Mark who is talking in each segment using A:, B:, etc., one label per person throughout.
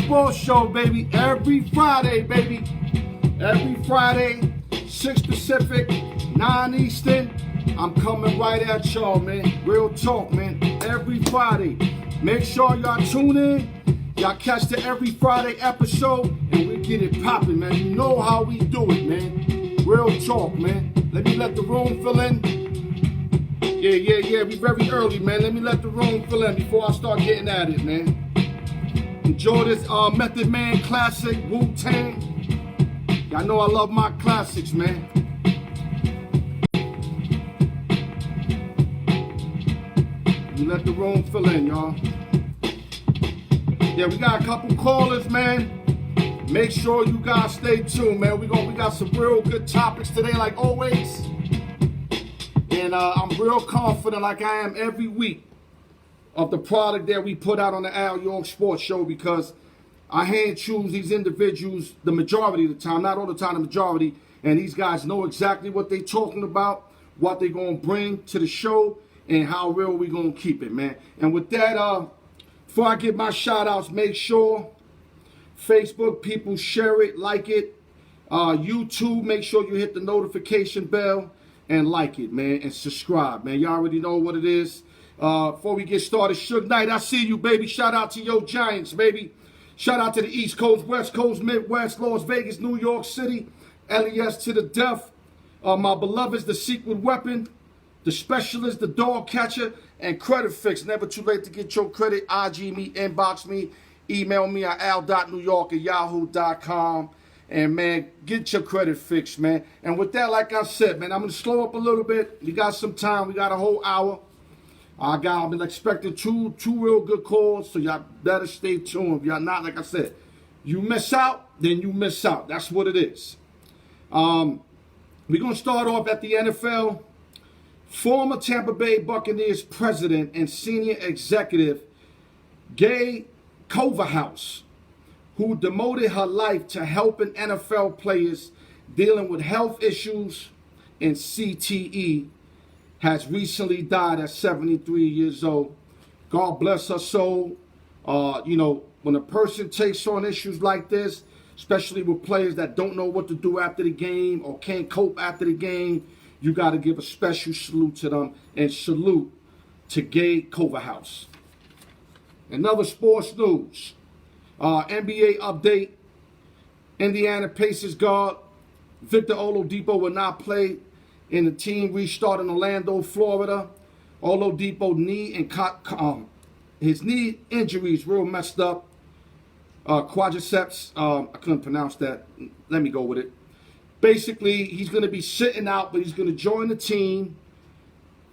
A: Sports Show, baby. Every Friday, baby. Every Friday, 6 Pacific, 9 Eastern. I'm coming right at y'all, man. Real talk, man. Every Friday. Make sure y'all tune in. Y'all catch the every Friday episode, and we get it popping, man. You know how we do it, man. Real talk, man. Let me let the room fill in. Yeah. We very early, man. Let me let the room fill in before I start getting at it, man. Enjoy this Method Man classic, Wu-Tang. Y'all know I love my classics, man. Let me let the room fill in, y'all. Yeah, we got a couple callers, man. Make sure you guys stay tuned, man. We got some real good topics today, like always. And I'm real confident, like I am every week, of the product that we put out on the Al York Sports Show, because I hand choose these individuals the majority of the time, not all the time, the majority, and these guys know exactly what they're talking about, what they're going to bring to the show, and how real we going to keep it, man. And with that, before I give my shout outs, make sure Facebook people share it, like it. YouTube, make sure you hit the notification bell and like it, man, and subscribe, man. Y'all already know what it is. Before we get started, Suge Knight, I see you, baby. Shout out to your Giants, baby. Shout out to the East Coast, West Coast, Midwest, Las Vegas, New York City, LES to the death. My beloveds, the Secret Weapon, the Specialist, the Dog Catcher, and Credit Fix. Never too late to get your credit. IG me, inbox me, email me at al.newyork@yahoo.com. And, man, get your credit fixed, man. And with that, like I said, man, I'm going to slow up a little bit. We got some time. We got a whole hour. I've been expecting two real good calls, so y'all better stay tuned. If y'all not, like I said, you miss out, then you miss out. That's what it is. We're going to start off at the NFL. Former Tampa Bay Buccaneers president and senior executive, Gay Coverhouse, who devoted her life to helping NFL players dealing with health issues and CTE, has recently died at 73 years old. God bless her soul. When a person takes on issues like this, especially with players that don't know what to do after the game or can't cope after the game, you got to give a special salute to them, and salute to Gay Coverhouse. Another sports news. NBA update. Indiana Pacers guard Victor Oladipo will not play in the team restart in Orlando, Florida. Oladipo knee and his knee injury is real messed up. Quadriceps, I couldn't pronounce that. Let me go with it. Basically, he's going to be sitting out, but he's going to join the team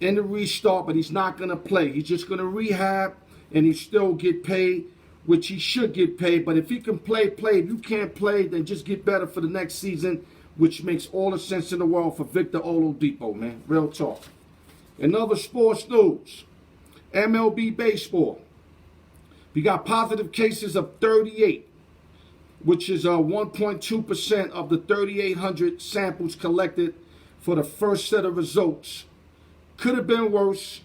A: in the restart, but he's not going to play. He's just going to rehab, and he still get paid, which he should get paid. But if he can play. If you can't play, then just get better for the next season, which makes all the sense in the world for Victor Oladipo, man. Real talk. In other sports news, MLB baseball. We got positive cases of 38, which is 1.2% of the 3,800 samples collected for the first set of results. Could have been worse.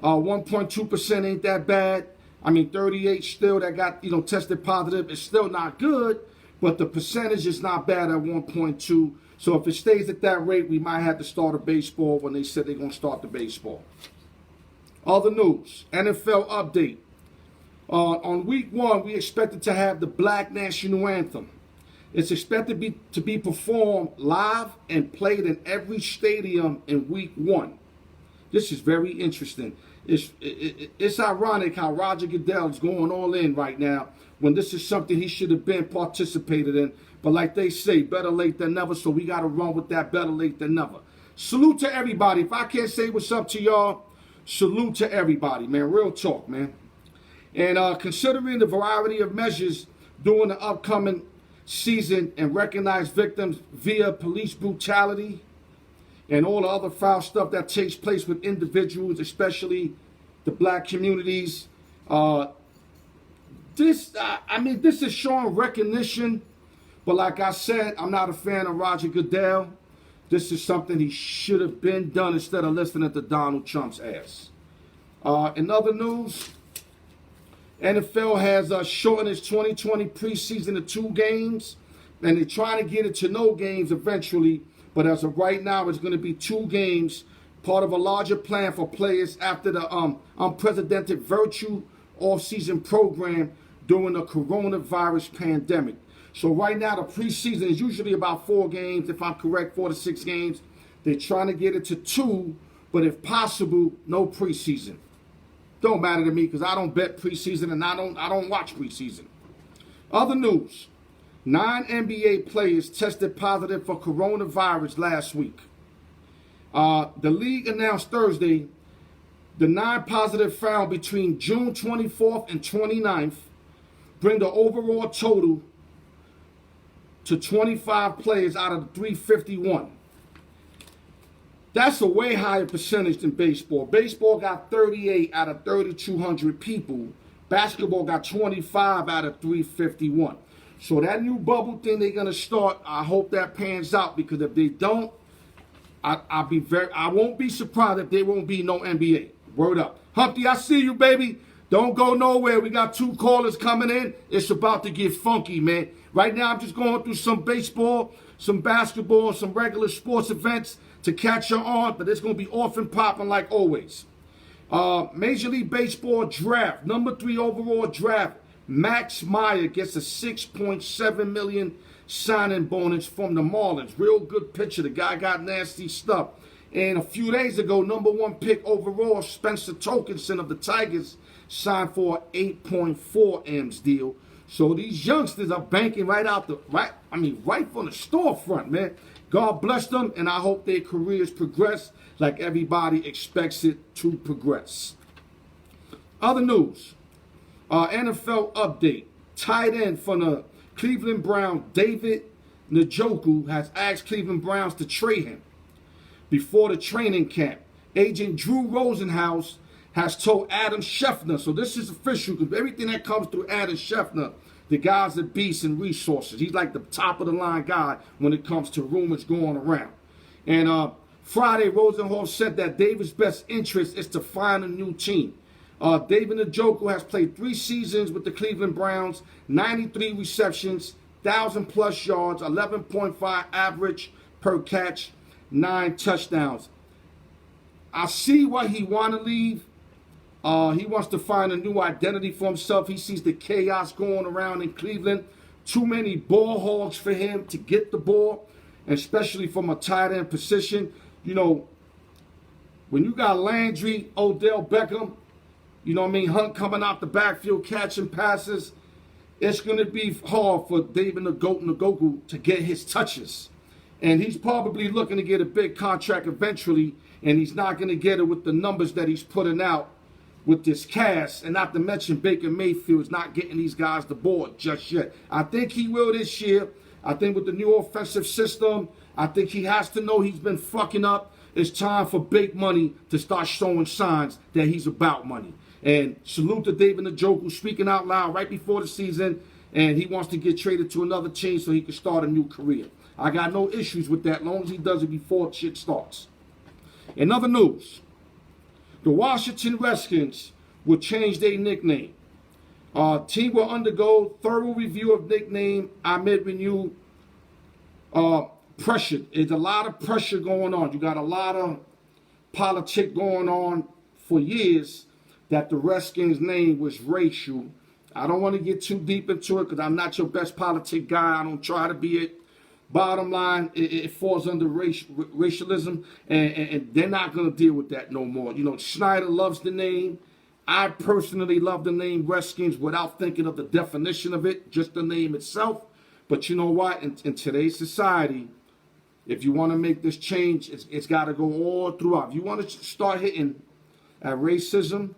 A: 1.2% ain't that bad. I mean, 38 still that got, tested positive is still not good, but the percentage is not bad at 1.2. So if it stays at that rate, we might have to start a baseball when they said they're going to start the baseball. Other news, NFL update. On week 1, we expected to have the Black National Anthem. It's expected to be performed live and played in every stadium in week 1. This is very interesting. It's ironic how Roger Goodell is going all in right now when this is something he should have been participated in. But like they say, better late than never, so we got to run with that better late than never. Salute to everybody. If I can't say what's up to y'all, salute to everybody, man. Real talk, man. And considering the variety of measures during the upcoming season and recognize victims via police brutality and all the other foul stuff that takes place with individuals, especially the black communities, this is showing recognition. But like I said, I'm not a fan of Roger Goodell. This is something he should have been done instead of listening to Donald Trump's ass. In other news, NFL has shortened its 2020 preseason to 2 games, and they're trying to get it to no games eventually. But as of right now, it's going to be 2 games, part of a larger plan for players after the unprecedented virtual off-season program during the coronavirus pandemic. So right now, the preseason is usually about 4 games, if I'm correct, 4 to 6 games. They're trying to get it to 2, but if possible, no preseason. Don't matter to me because I don't bet preseason and I don't watch preseason. Other news: 9 NBA players tested positive for coronavirus last week. The league announced Thursday the 9 positive found between June 24th and 29th bring the overall total to 25 players out of the 351. That's a way higher percentage than baseball. Baseball got 38 out of 3,200 people. Basketball got 25 out of 351. So that new bubble thing they're gonna start, I hope that pans out, because if they don't, I won't be surprised if there won't be no NBA. Word up. Humpty, I see you, baby. Don't go nowhere. We got 2 callers coming in. It's about to get funky, man. Right now, I'm just going through some baseball, some basketball, some regular sports events to catch you on, but it's going to be off and popping like always. Major League Baseball draft, number 3 overall draft. Max Meyer gets a $6.7 million signing bonus from the Marlins. Real good pitcher. The guy got nasty stuff. And a few days ago, number 1 pick overall, Spencer Torkelson of the Tigers signed for an 8.4 M's deal. So these youngsters are banking right from the storefront, man. God bless them, and I hope their careers progress like everybody expects it to progress. Other news, NFL update. Tight end from the Cleveland Browns, David Njoku, has asked Cleveland Browns to trade him before the training camp. Agent Drew Rosenhaus has told Adam Schefter, so this is official because everything that comes through Adam Schefter, the guy's a beast in resources. He's like the top of the line guy when it comes to rumors going around. And Friday, Rosenhaus said that David's best interest is to find a new team. David Njoku has played 3 seasons with the Cleveland Browns, 93 receptions, 1,000+ yards, 11.5 average per catch, 9 touchdowns. I see why he want to leave. He wants to find a new identity for himself. He sees the chaos going around in Cleveland. Too many ball hogs for him to get the ball, especially from a tight end position. You know, when you got Landry, Odell Beckham, you know what I mean, Hunt coming out the backfield catching passes, it's going to be hard for David Njoku to get his touches. And he's probably looking to get a big contract eventually, and he's not going to get it with the numbers that he's putting out with this cast. And not to mention Baker Mayfield's not getting these guys the ball just yet. I think he will this year. I think with the new offensive system, I think he has to know he's been fucking up. It's time for big money to start showing signs that he's about money. And salute to David Njoku speaking out loud right before the season, and he wants to get traded to another team so he can start a new career. I got no issues with that, as long as he does it before shit starts. In other news, the Washington Redskins will change their nickname. Team will undergo thorough review of nickname amid renewed pressure. There's a lot of pressure going on. You got a lot of politics going on for years that the Redskins' name was racial. I don't want to get too deep into it because I'm not your best politic guy. I don't try to be it. Bottom line, it falls under racialism, and they're not going to deal with that no more. You know, Snyder loves the name. I personally love the name Redskins without thinking of the definition of it, just the name itself. But you know what? In today's society, if you want to make this change, it's got to go all throughout. If you want to start hitting at racism,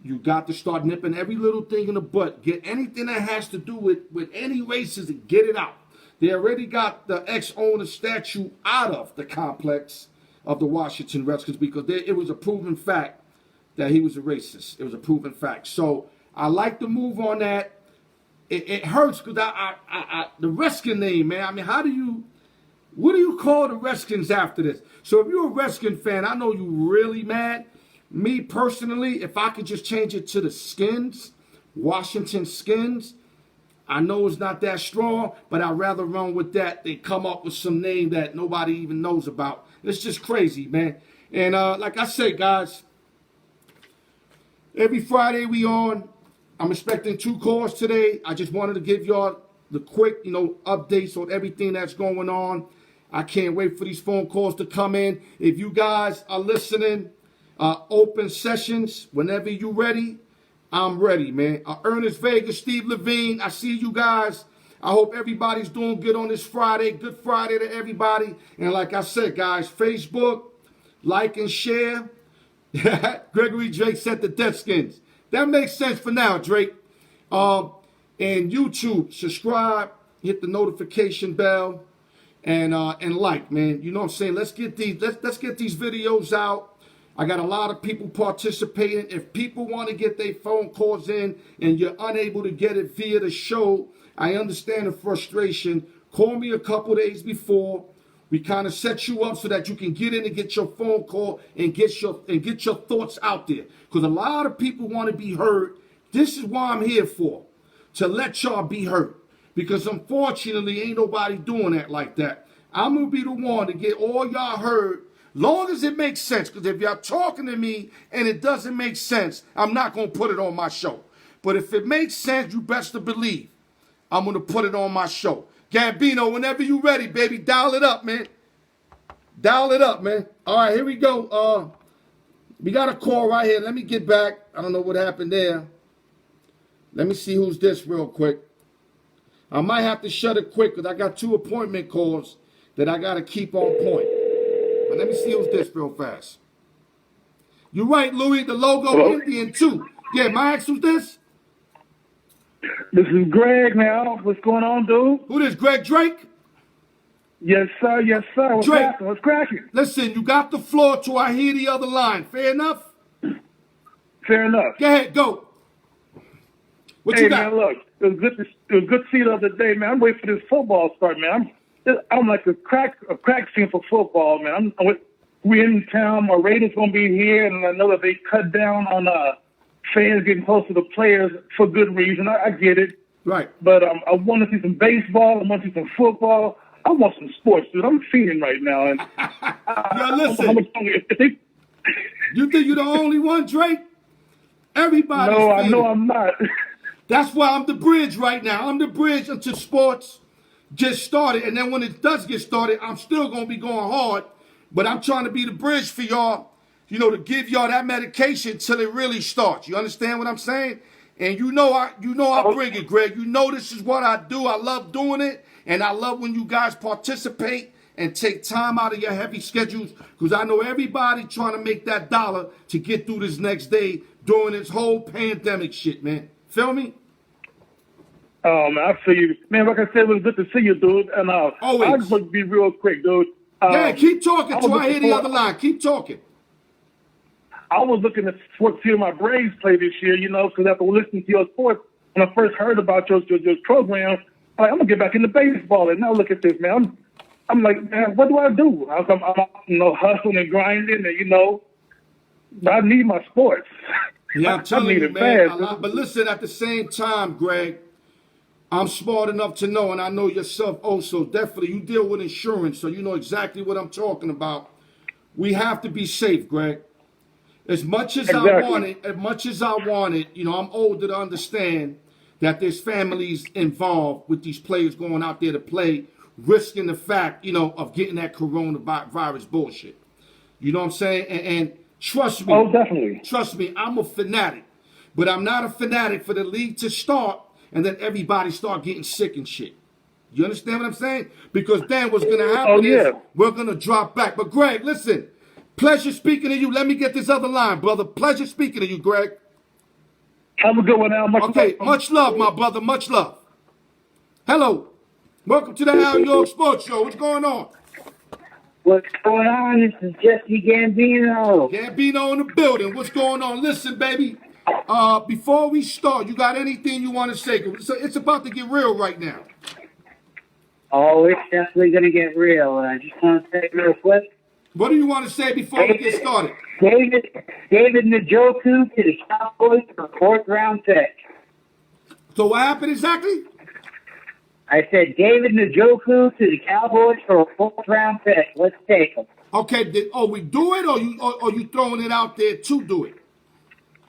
A: you got to start nipping every little thing in the butt. Get anything that has to do with any racism, get it out. They already got the ex-owner statue out of the complex of the Washington Redskins because it was a proven fact that he was a racist. It was a proven fact. So I like the move on that. It hurts because the Redskin name, man. I mean, what do you call the Redskins after this? So if you're a Redskin fan, I know you're really mad. Me personally, if I could just change it to the Skins, Washington Skins. I know it's not that strong, but I'd rather run with that than come up with some name that nobody even knows about. It's just crazy, man. And like I said, guys, every Friday we on. I'm expecting 2 calls today. I just wanted to give y'all the quick, updates on everything that's going on. I can't wait for these phone calls to come in. If you guys are listening, open sessions, whenever you're ready, I'm ready, man. Ernest Vega, Steve Levine, I see you guys. I hope everybody's doing good on this Friday. Good Friday to everybody. And like I said, guys, Facebook, like and share. Gregory Drake said the Deathskins. That makes sense for now, Drake. And YouTube, subscribe, hit the notification bell, and like, man. You know what I'm saying? Let's get these videos out. I got a lot of people participating. If people want to get their phone calls in and you're unable to get it via the show, I understand the frustration. Call me a couple days before. We kind of set you up so that you can get in and get your phone call and get your thoughts out there. Because a lot of people want to be heard. This is why I'm here for, to let y'all be heard. Because unfortunately, ain't nobody doing that like that. I'm going to be the one to get all y'all heard, long as it makes sense. Because if y'all talking to me and it doesn't make sense, I'm not going to put it on my show. But if it makes sense, you best to believe I'm going to put it on my show. Gambino, whenever you ready, baby, dial it up, man. Dial it up, man. All right, here we go. We got a call right here. Let me get back. I don't know what happened there. Let me see who's this real quick. I might have to shut it quick because I got 2 appointment calls that I got to keep on point. But let me see who's this real fast. You're right, Louis. The logo
B: Hello?
A: Indian, too. Yeah, my ex, who's this?
B: This is Greg now. What's going on, dude?
A: Who this, Greg Drake?
B: Yes, sir. Yes, sir. What's
A: Drake.
B: happening? What's cracking?
A: Listen, you got the floor till I hear the other line. Fair enough?
B: Fair enough.
A: Go ahead, go. What
B: Hey,
A: you got?
B: man, look. It was good to see you the other day, man. I'm waiting for this football to start, man. I'm like a crack scene for football, man. We're in town. My Raiders going to be here, and I know that they cut down on fans getting close to the players for good reason. I get it.
A: Right.
B: But I want to see some baseball. I want to see some football. I want some sports, dude. I'm feeding right now. And
A: Yo, listen. You think you're the only one, Drake? Everybody's
B: No, I
A: feeding.
B: know I'm not.
A: That's why I'm the bridge right now. I'm the bridge until sports get started. And then when it does get started, I'm still going to be going hard. But I'm trying to be the bridge for y'all, to give y'all that medication till it really starts. You understand what I'm saying? And I bring it, Greg. You know this is what I do. I love doing it. And I love when you guys participate and take time out of your heavy schedules. Because I know everybody trying to make that dollar to get through this next day during this whole pandemic shit, man. Feel me?
B: Oh, man, I feel you. Man, like I said, it was good to see you, dude. And
A: Always.
B: I just want to be real quick, dude.
A: Yeah, keep talking till I hear the other line. Keep talking.
B: I was looking at sports here, my Braves play this year, because after listening to your sports, when I first heard about your program, I'm going to get back into baseball. And now look at this, man. I'm like, man, what do I do? I'm hustling and grinding, and, but I need my sports.
A: Yeah, I'm telling you, man.
B: Fast,
A: But listen, at the same time, Greg, I'm smart enough to know, and I know yourself also, definitely, you deal with insurance, so you know exactly what I'm talking about. We have to be safe, Greg. As much as I want it, I'm older to understand that there's families involved with these players going out there to play, risking the fact, of getting that coronavirus bullshit. You know what I'm saying? And trust me.
B: Oh, definitely.
A: Trust me, I'm a fanatic. But I'm not a fanatic for the league to start and then everybody start getting sick and shit. You understand what I'm saying? Because then what's going to happen is we're going to drop back. But Greg, listen, pleasure speaking to you. Let me get this other line, brother. Pleasure speaking to you, Greg.
B: Have a good one, Al.
A: Much love, my brother. Much love. Hello. Welcome to the Al York Sports Show. What's going on?
C: What's going on? This is Jesse Gambino.
A: Gambino in the building. What's going on? Listen, baby. Before we start, you got anything you want to say? So it's about to get real right now.
C: Oh, it's definitely going to get real. And I just want to say real quick.
A: What do you want to say before we get started?
C: David Njoku to the Cowboys for 4th round pick.
A: So what happened exactly?
C: I said David Njoku to the Cowboys for a fourth-round pick. Let's take him.
A: Okay, we do it, or you throwing it out there to do it?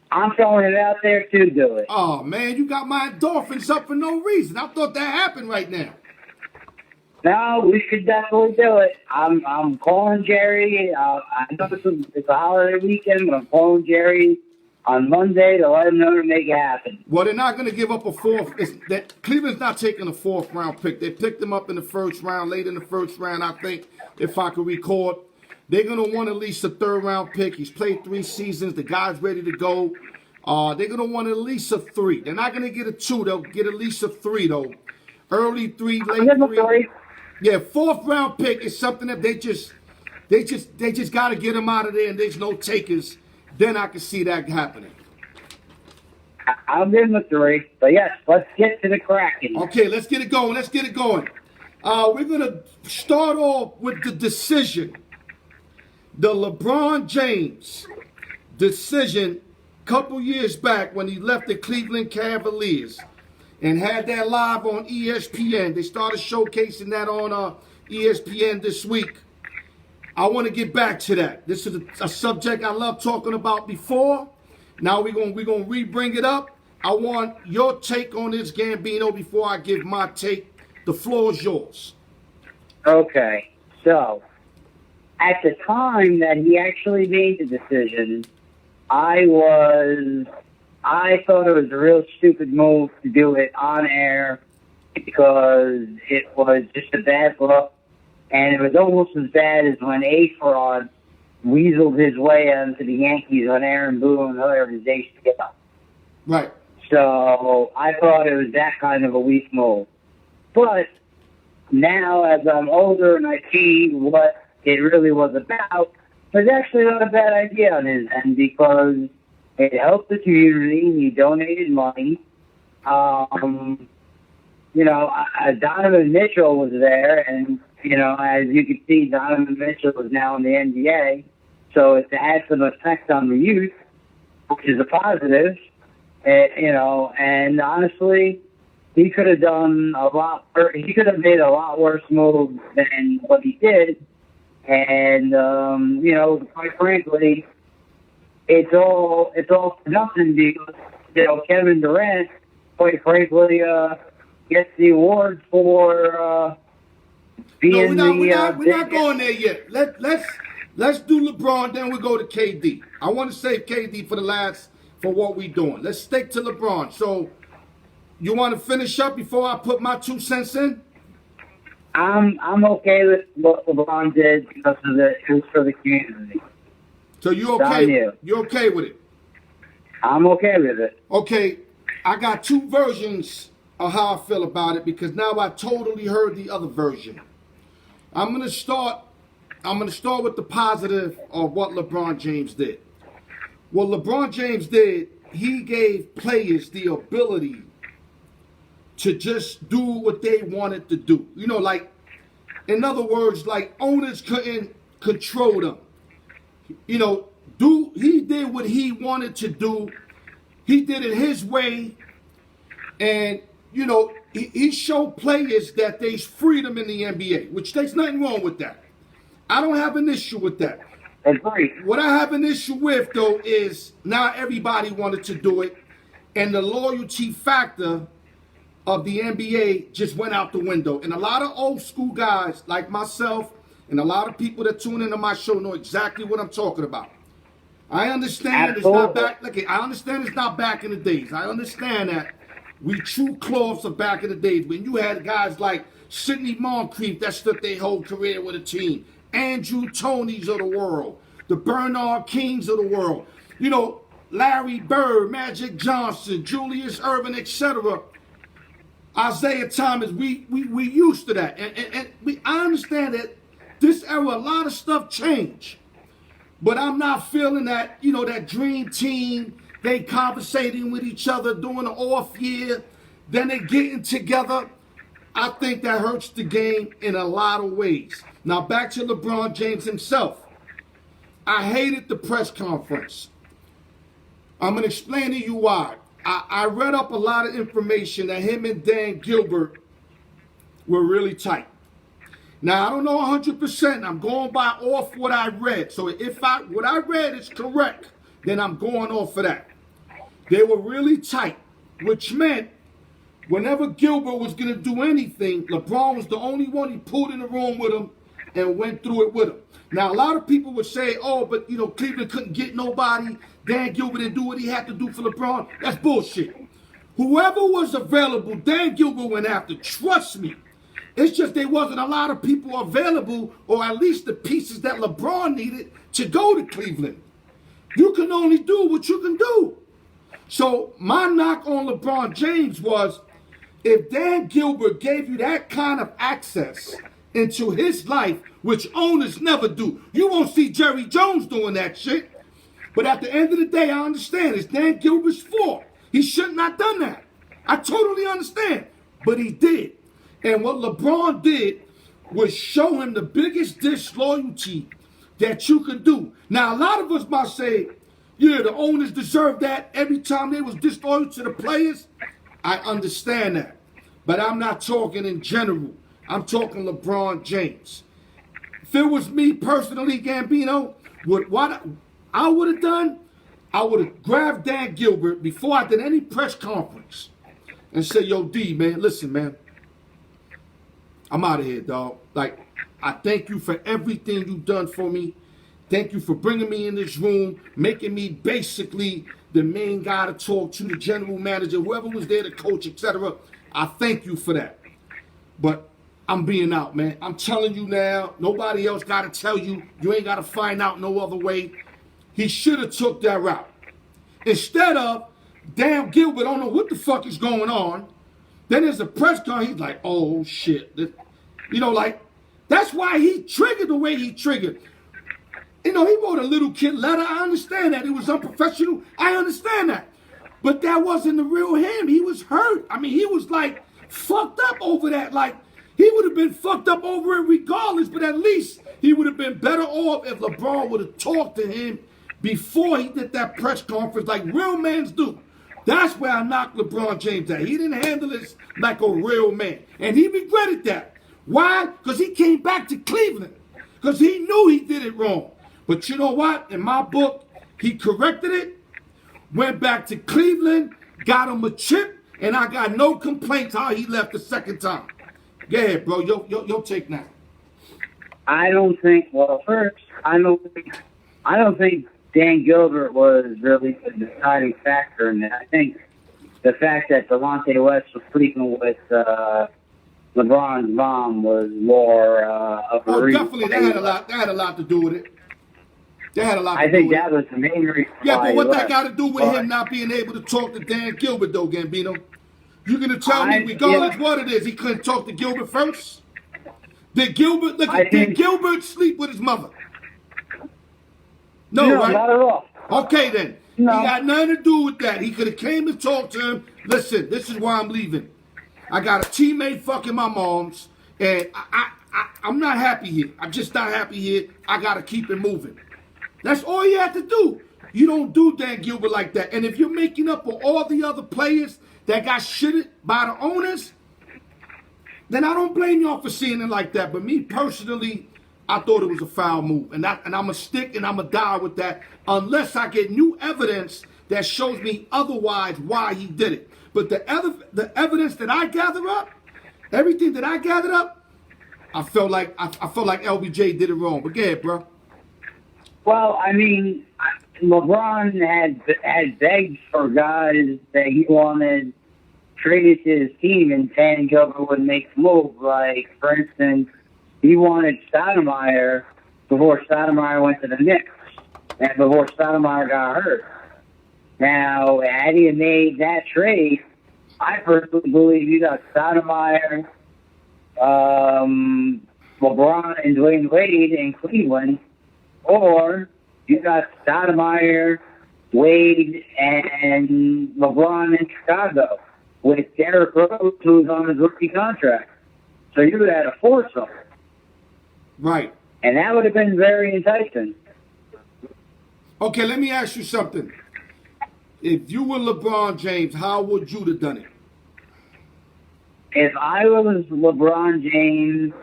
C: I'm throwing it out there to do it.
A: Oh man, you got my endorphins up for no reason. I thought that happened right now.
C: No, we should definitely do it. I'm calling Jerry. I know it's a holiday weekend, but I'm calling Jerry on Monday to let him know to make it happen.
A: Well, they're not going to give up a fourth. Cleveland's not taking a fourth round pick. They picked them up in the first round, late in the first round, I think, if I could record. They're going to want at least a third round pick. He's played 3 seasons. The guy's ready to go. They're going to want at least a 3. They're not going to get a 2. They'll get at least a 3, though. Early 3, late 3. Yeah, fourth round pick is something that they just got to get him out of there, and there's no takers. Then I can see that happening.
C: I'll give him a 3. But yes, let's get to the Kraken.
A: Okay, let's get it going. We're going to start off with the decision. The LeBron James decision a couple years back when he left the Cleveland Cavaliers and had that live on ESPN. They started showcasing that on ESPN this week. I want to get back to that. This is a subject I love talking about before. Now we're gonna re-bring it up. I want your take on this, Gambino, before I give my take. The floor is yours.
C: Okay, so at the time that he actually made the decision, I thought it was a real stupid move to do it on air because it was just a bad look. And it was almost as bad as when A-Fraud weaseled his way onto the Yankees on Aaron Boone and other organizations together.
A: Right.
C: So I thought it was that kind of a weak move. But now as I'm older and I see what it really was about, it was actually not a bad idea on his end because it helped the community. He donated money. Donovan Mitchell was there, and as you can see, Donovan Mitchell is now in the NBA, so it had some effect on the youth, which is a positive. And honestly, he could have done a lot. He could have made a lot worse moves than what he did. And quite frankly, it's all for nothing because Kevin Durant, quite frankly, gets the award for being
A: we're not going there yet. Let's do LeBron, then we go to KD. I want to save KD for what we're doing. Let's stick to LeBron. So you want to finish up before I put my 2 cents in?
C: I'm okay with what LeBron did because it was for the community.
A: So you okay? You're okay with it?
C: I'm okay with it.
A: Okay, I got 2 versions of how I feel about it because now I totally heard the other version. I'm gonna start with the positive of what LeBron James did. What LeBron James did, he gave players the ability to just do what they wanted to do. In other words, like owners couldn't control them. He did what he wanted to do. He did it his way. And, he showed players that there's freedom in the NBA, which there's nothing wrong with that. I don't have an issue with that.
C: Agreed.
A: What I have an issue with, though, is now everybody wanted to do it, and the loyalty factor of the NBA just went out the window. And a lot of old school guys like myself and a lot of people that tune into my show know exactly what I'm talking about. I understand it's not back. I understand it's not back in the days. I understand that we true cloths of back in the days when you had guys like Sidney Moncrief that stood their whole career with a team, Andrew Tonys of the world, the Bernard Kings of the world, Larry Bird, Magic Johnson, Julius Erving, etc. Isaiah Thomas. We used to that, and I understand that this era a lot of stuff changed. But I'm not feeling that, that dream team, they conversating with each other during the off year, then they getting together. I think that hurts the game in a lot of ways. Now back to LeBron James himself. I hated the press conference. I'm going to explain to you why. I read up a lot of information that him and Dan Gilbert were really tight. Now I don't know 100%. I'm going by off what I read. So if what I read is correct, then I'm going off of that. They were really tight, which meant whenever Gilbert was gonna do anything, LeBron was the only one he pulled in the room with him and went through it with him. Now a lot of people would say, "Oh, but Cleveland couldn't get nobody. Dan Gilbert didn't do what he had to do for LeBron." That's bullshit. Whoever was available, Dan Gilbert went after. Trust me. It's just there wasn't a lot of people available, or at least the pieces that LeBron needed to go to Cleveland. You can only do what you can do. So my knock on LeBron James was, if Dan Gilbert gave you that kind of access into his life, which owners never do, you won't see Jerry Jones doing that shit. But at the end of the day, I understand it's Dan Gilbert's fault. He shouldn't have done that. I totally understand. But he did. And what LeBron did was show him the biggest disloyalty that you could do. Now, a lot of us might say, yeah, the owners deserve that every time they was disloyal to the players. I understand that. But I'm not talking in general. I'm talking LeBron James. If it was me personally, Gambino, what I would have done, I would have grabbed Dan Gilbert before I did any press conference and said, yo, D, man, listen, man. I'm out of here, dog. Like, I thank you for everything you've done for me. Thank you for bringing me in this room, making me basically the main guy to talk to, the general manager, whoever was there to coach, etc. I thank you for that. But I'm being out, man. I'm telling you now, nobody else got to tell you. You ain't got to find out no other way. He should have took that route. Instead of, damn, Gilbert, don't know what the fuck is going on. Then there's a press conference, he's like, oh, shit. That's why he triggered the way he triggered. He wrote a little kid letter. I understand that. It was unprofessional. I understand that. But that wasn't the real him. He was hurt. I mean, he was, fucked up over that. He would have been fucked up over it regardless, but at least he would have been better off if LeBron would have talked to him before he did that press conference like real men do. That's where I knocked LeBron James at. He didn't handle this like a real man. And he regretted that. Why? Because he came back to Cleveland. Because he knew he did it wrong. But you know what? In my book, he corrected it, went back to Cleveland, got him a chip, and I got no complaints how he left the second time. Go ahead, bro. Your take now.
C: I don't think Dan Gilbert was really a deciding factor in that. I think the fact that Delonte West was sleeping with LeBron's mom was more of a reason.
A: Definitely. That had a lot to do with it.
C: I think that was the main reason.
A: Yeah, but what that got to do with him not being able to talk to Dan Gilbert, though, Gambino? You gonna tell me, regardless what it is, he couldn't talk to Gilbert first? Did Gilbert sleep with his mother? No, right?
C: Not at all.
A: Okay, then.
C: No.
A: He got nothing to do with that. He could have came and talked to him. Listen, this is why I'm leaving. I got a teammate fucking my mom's, and I'm not happy here. I'm just not happy here. I got to keep it moving. That's all you have to do. You don't do Dan Gilbert like that. And if you're making up for all the other players that got shitted by the owners, then I don't blame y'all for seeing it like that. But me personally, I thought it was a foul move. And I'm going to stick and I'm going to die with that unless I get new evidence that shows me otherwise why he did it. But the evidence that I gather up, everything that I gathered up, I felt like LBJ did it wrong. But go ahead, bro.
C: Well, I mean, LeBron had begged for guys that he wanted traded to his team, and Dan Gilbert would make the move. Like, for instance, he wanted Stoudemire before Stoudemire went to the Knicks, and before Stoudemire got hurt. Now, had he made that trade, I personally believe you got Stoudemire, LeBron, and Dwayne Wade in Cleveland, or you got Stoudemire, Wade, and LeBron in Chicago with Derrick Rose, who's on his rookie contract. So you would have had a foursome.
A: Right.
C: And that would have been very enticing.
A: Okay, let me ask you something. if you were LeBron James, how would you have done it?
C: If I was LeBron James,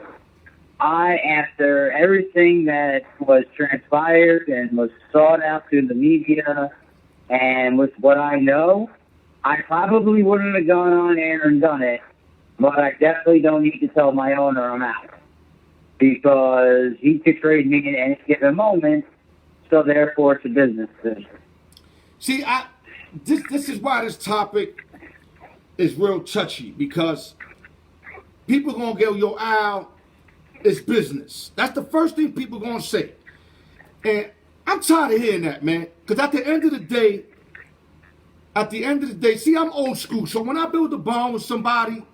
C: after everything that was transpired and was sought out through the media, and with what I know, I probably wouldn't have gone on air and done it, but I definitely don't need to tell my owner I'm out, because he could trade me in any given moment, so therefore it's a business decision.
A: See, this is why this topic is real touchy, because people gonna go, yo, Al, it's business. That's the first thing people gonna say. And I'm tired of hearing that, man. Because at the end of the day, see, I'm old school. So when I build a bond with somebody,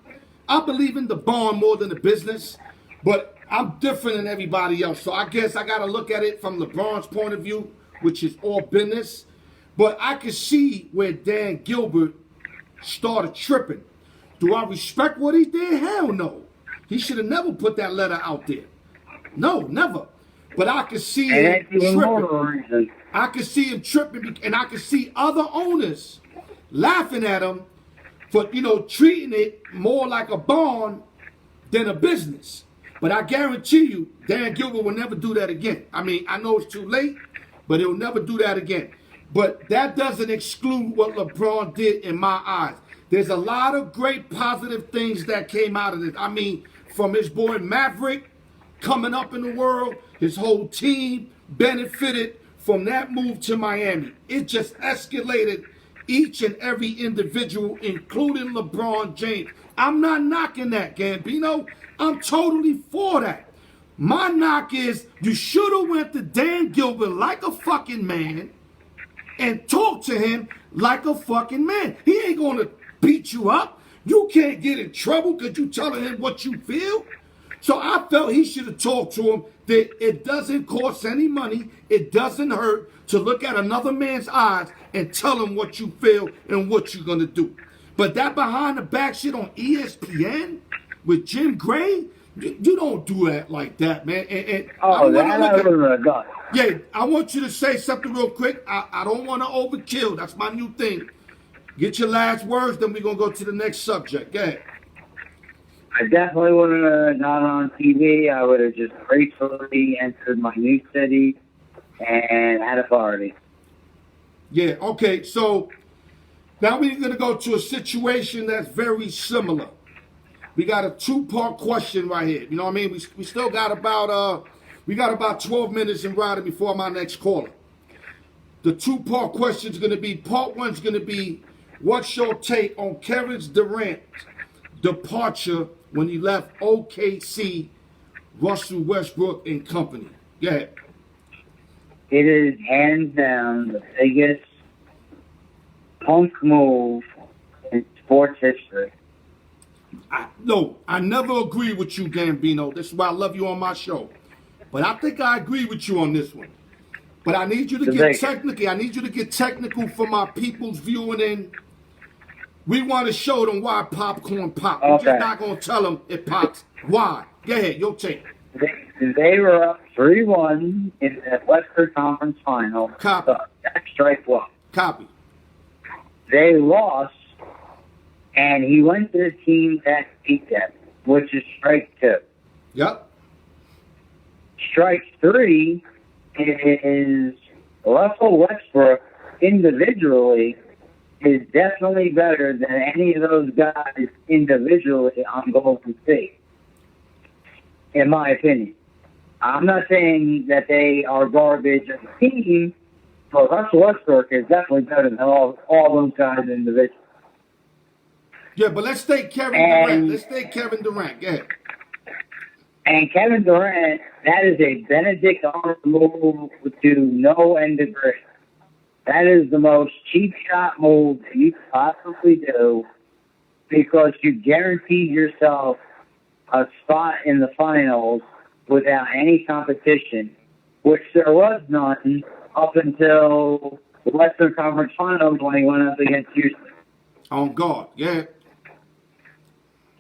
A: I believe in the bond more than the business. But I'm different than everybody else. So I guess I got to look at it from LeBron's point of view, which is all business. But I can see where Dan Gilbert started tripping. Do I respect what he did? Hell no. He should have never put that letter out there. No, never. But I could see him tripping. I could see him tripping, and I could see other owners laughing at him for, treating it more like a bond than a business. But I guarantee you, Dan Gilbert will never do that again. I mean, I know it's too late, but he'll never do that again. But that doesn't exclude what LeBron did in my eyes. There's a lot of great positive things that came out of this. I mean, from his boy Maverick coming up in the world, his whole team benefited from that move to Miami. It just escalated each and every individual, including LeBron James. I'm not knocking that, Gambino. I'm totally for that. My knock is you should have went to Dan Gilbert like a fucking man and talked to him like a fucking man. He ain't going to beat you up. You can't get in trouble because you telling him what you feel. So I felt he should have talked to him that it doesn't cost any money. It doesn't hurt to look at another man's eyes and tell him what you feel and what you're going to do. But that behind the back shit on ESPN with Jim Gray, you don't do that like that, man. And I would have done. Yeah, I want you to say something real quick. I don't want to overkill. That's my new thing. Get your last words, then we're going to go to the next subject. Go ahead.
C: I definitely wouldn't have gone on TV. I would have just gracefully entered my new city and had a party.
A: Yeah, okay. So now we're going to go to a situation that's very similar. We got a two-part question right here. You know what I mean? We still got about 12 minutes in riding before my next caller. The two-part question is going to be, part one's going to be, what's your take on Kevin Durant's departure when he left OKC, Russell Westbrook and company? Go ahead.
C: It is hands down the biggest punk move in sports history.
A: I never agree with you, Gambino. This is why I love you on my show. But I think I agree with you on this one. But I need you to get technical. I need you to get technical for my people's viewing in. We want to show them why popcorn pop. Okay. We're just not going to tell them it pops. Why? Go ahead, your take.
C: They were up 3-1 in the Western Conference Final.
A: Copy.
C: That's strike one.
A: Copy.
C: They lost, and he went to the team that beat them, which is strike two.
A: Yep.
C: Strike three is Russell Westbrook individually is definitely better than any of those guys individually on Golden State, in my opinion. I'm not saying that they are garbage as a team, but Russell Westbrook is definitely better than all those guys individually.
A: Yeah, but let's take Kevin Durant. Go ahead.
C: And Kevin Durant, that is a Benedict Arnold move to no end of degree. That is the most cheap shot move that you could possibly do, because you guaranteed yourself a spot in the finals without any competition, which there was none up until the Western Conference Finals when he went up against Houston.
A: On guard, yeah.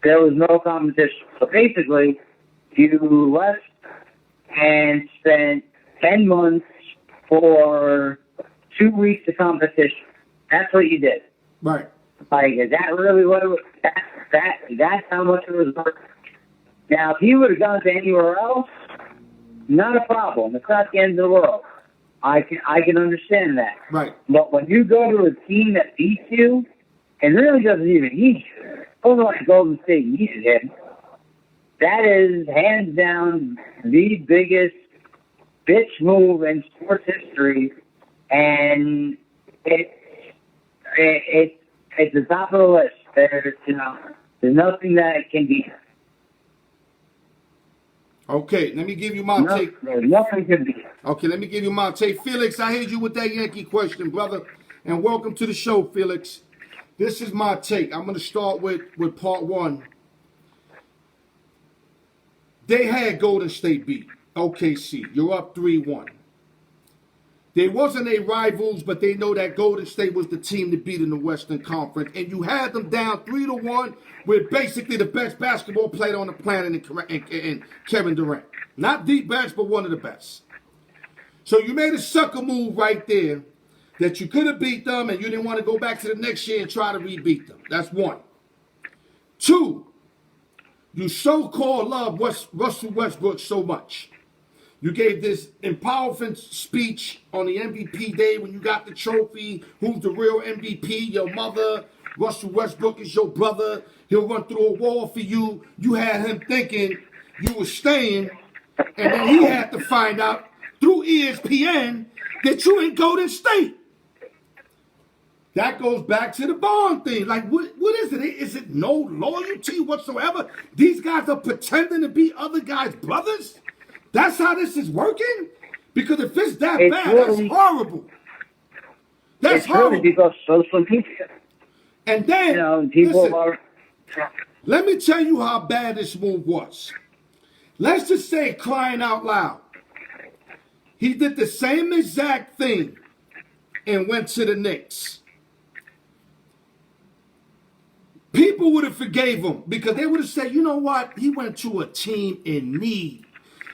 C: There was no competition. So basically, you left and spent 10 months for 2 weeks of competition. That's what you did.
A: Right.
C: Like, is that really what it was? That's how much it was worth. Now, if he would have gone to anywhere else, not a problem. It's not the end of the world. I can understand that.
A: Right.
C: But when you go to a team that beats you and really doesn't even need you, over like Golden State needed him, that is hands down the biggest bitch move in sports history, and it's the top of the list. There's nothing that can be.
A: Okay, let me give you my take.
C: Nothing can be.
A: Okay, let me give you my take. Felix, I hit you with that Yankee question, brother. And welcome to the show, Felix. This is my take. I'm going to start with part one. They had Golden State beat OKC. You're up 3-1. They wasn't a rivals, but they know that Golden State was the team to beat in the Western Conference. And you had them down 3-1 with basically the best basketball player on the planet in Kevin Durant. Not the best, but one of the best. So you made a sucker move right there that you could have beat them and you didn't want to go back to the next year and try to re-beat them. That's one. Two, you so-called love Russell Westbrook so much. You gave this empowering speech on the MVP day when you got the trophy. Who's the real MVP? Your mother. Russell Westbrook is your brother. He'll run through a wall for you. You had him thinking you were staying. And then he had to find out through ESPN that you in Golden State. That goes back to the Bond thing. Like, what is it? Is it no loyalty whatsoever? These guys are pretending to be other guys' brothers? That's how this is working? Because if it's that bad, really, that's horrible. That's horrible.
C: Really because social media.
A: And then,
C: people are.
A: Let me tell you how bad this move was. Let's just say, crying out loud, he did the same exact thing and went to the Knicks. People would have forgave him because they would have said, you know what? He went to a team in need.